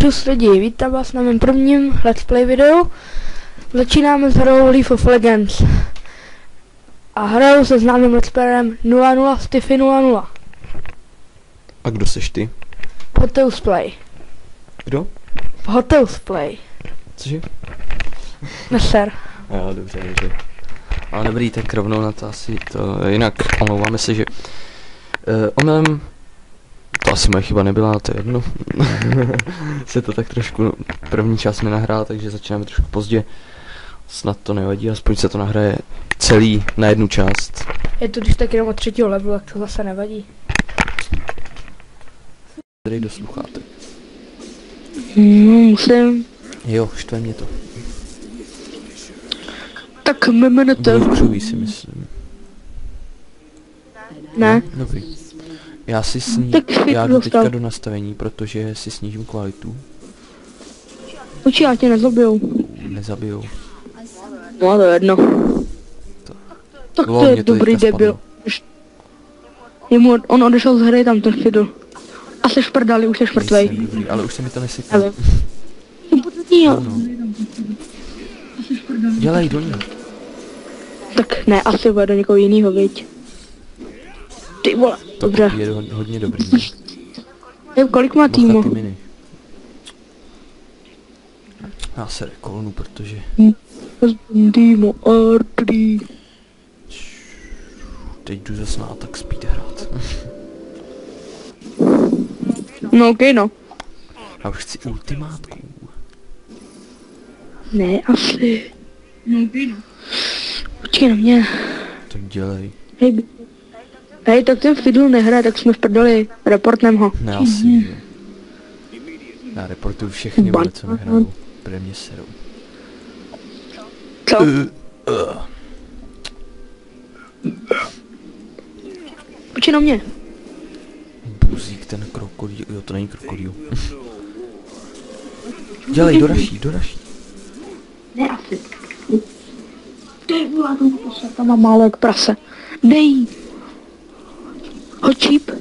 Čus lidi, vítám vás na mém prvním let's play videu. Začínáme s hrou League of Legends. A hraju se známým let's playerem 00 Stiffy 00. A kdo seš ty? Hotels Play. Kdo? Hotels Play. Cože? Neser. Jo, dobře. Ale dobrý, tak rovnou na to asi to, jinak omlouváme se, že omylem, to asi moje chyba nebyla, to je jedno, se to tak trošku, první část mi nahrál, takže začínáme trošku pozdě, snad to nevadí, aspoň se to nahraje celý na jednu část. Je to když tak jenom od 3. levelu, tak to zase nevadí. Dej do sluchátek. Musím. Jo, štve mě to. Tak memenete. Blbčový si myslím. Ne. Dobrý. Já si já jdu teďka do nastavení, protože si snížím kvalitu. Počkej, já tě nezabijou. Nezabijou. No to je jedno. Tak to je dobrý debil. On odešel z hry tam ten Fidl. A seš prdali, už seš mrtvej. Dobrý, ale už se mi to nesypá. No. Dělej do ní. Tak ne, asi bude do někoho jinýho, viď. Ty vole, to dobře. Je hodně dobrý. Kolik má týmu? Já se rekolnu, protože... Týmu R3. Teď jdu zase na Attack Speed hrát. No okej, no. Já už chci ultimátku. Ne, asi. No okej, no. Počkej na mě. Tak dělej. Hej, tak ten Fidl nehraje, tak jsme v prdeli. Reportnem ho. Ne, asi, že. Já reportuju všechny, vole, co nehrajou. Prý mě serou. Co? Počkej na mě. Buzík, ten krokodýl, jo, to není krokodýl. Dělej, doraší. Ne, asi. Ty vole, tam má málo jak prase. Dej. Hoď číp.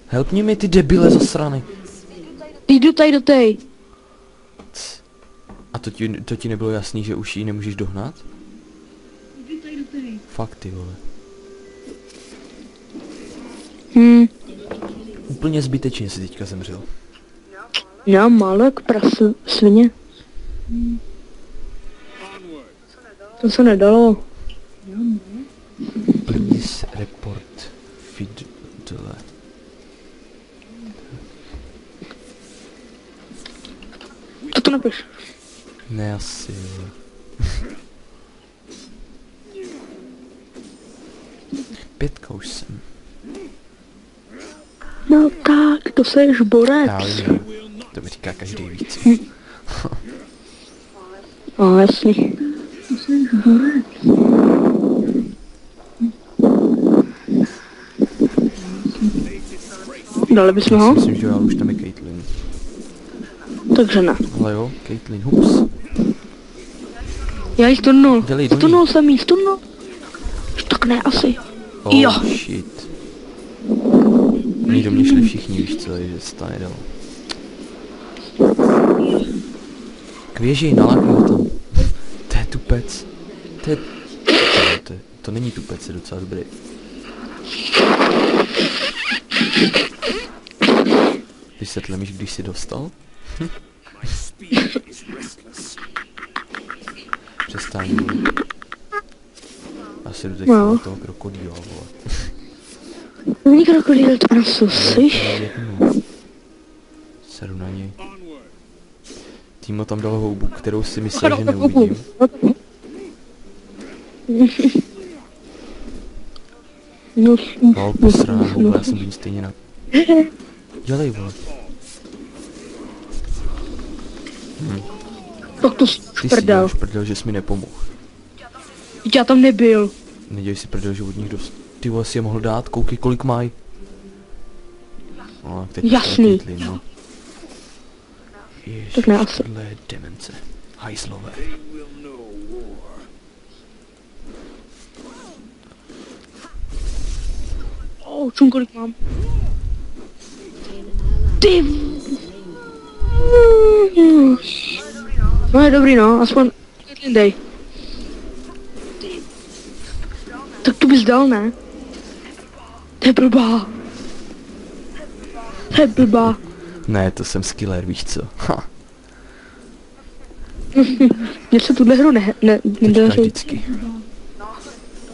Helpni mi ty debile zasrany. Jdu tady do tej. A to ti nebylo jasný, že už ji nemůžeš dohnat? Fakt, ty vole. Úplně zbytečně si teďka zemřel. Já málo jak prase, svině. To se nedalo. Please report Fidle. Co to napiš? Ne, asi. Pětka už jsem. No tak, to seš borec. Já vím, to mi říká každý víc. No jasný. To seš borec. Dali bychom ho? Myslím, že já už tam je Caitlyn. Takže ne. Ale jo, Caitlyn, hups. Já jich turnul. Turnul jsem jí, turnul. Tak ne, asi. Oh, jo. Shit. Oni do mě šli všichni, víš co, že se to nedalo. K věži, nalákni ho tam. To je tupec. To není tupec, je docela dobrý. Vysvětlíš, když jsi dostal? Přestaň. Asi jdu teď na toho krokodýla, vole. Není krokodýl, to nosu, slyš? Seru na něj. Týmo tam dal houbu, kterou si myslel, že neuvidím. Lol, posraná houba, já jsem byl stejně na... Dělej, vole. Tak to ty si děláš prdel, že jsi mi nepomohl. Já tam nebyl. Nedělej si prdel, že od nich dost... Ty vole si je mohl dát, koukej kolik mají. No, teď jasný. Kytli, no. Ježiš, tak ne asi. tohle je demence. Hajslové. Čum, kolik mám. Ty. No je dobrý, no, aspoň dej. Tak to bys dal, ne? To je blbá. To je blbá. Ne, to jsem skiller, víš co? Ha. Mně se tuhle hru nedaří. Vždycky.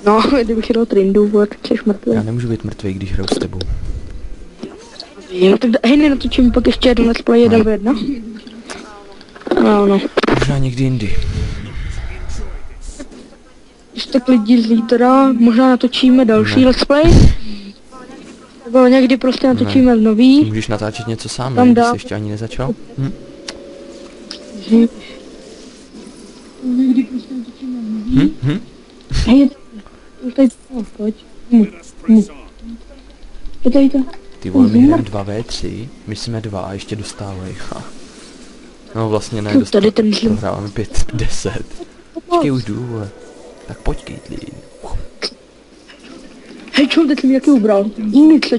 No, kdybych jel Trindu, tak jsi mrtvý. Já nemůžu být mrtvý, když hraju s tebou. No tak hej, nenatočím pak ještě jeden let's play 1v1. No. Možná někdy jindy. Když tak lidi zítra, možná natočíme další Ne. let's play. Nebo někdy prostě natočíme nový. Můžeš natáčet něco sám, Tam ne? Když dá. jsi ještě ani nezačal? Někdy prostě natočíme nový. Hm? Hej, tady, no, pojď. Je tady to. Ty vole, my hrajeme 2v3, my jsme 2 a ještě dostávají. No vlastně ne, Tady ten to hráváme 5-10. Počkej, už jdu, vole. Tak pojď, Caitlyn. Hej, čum, teď jsem mi jaký ubral. Nic,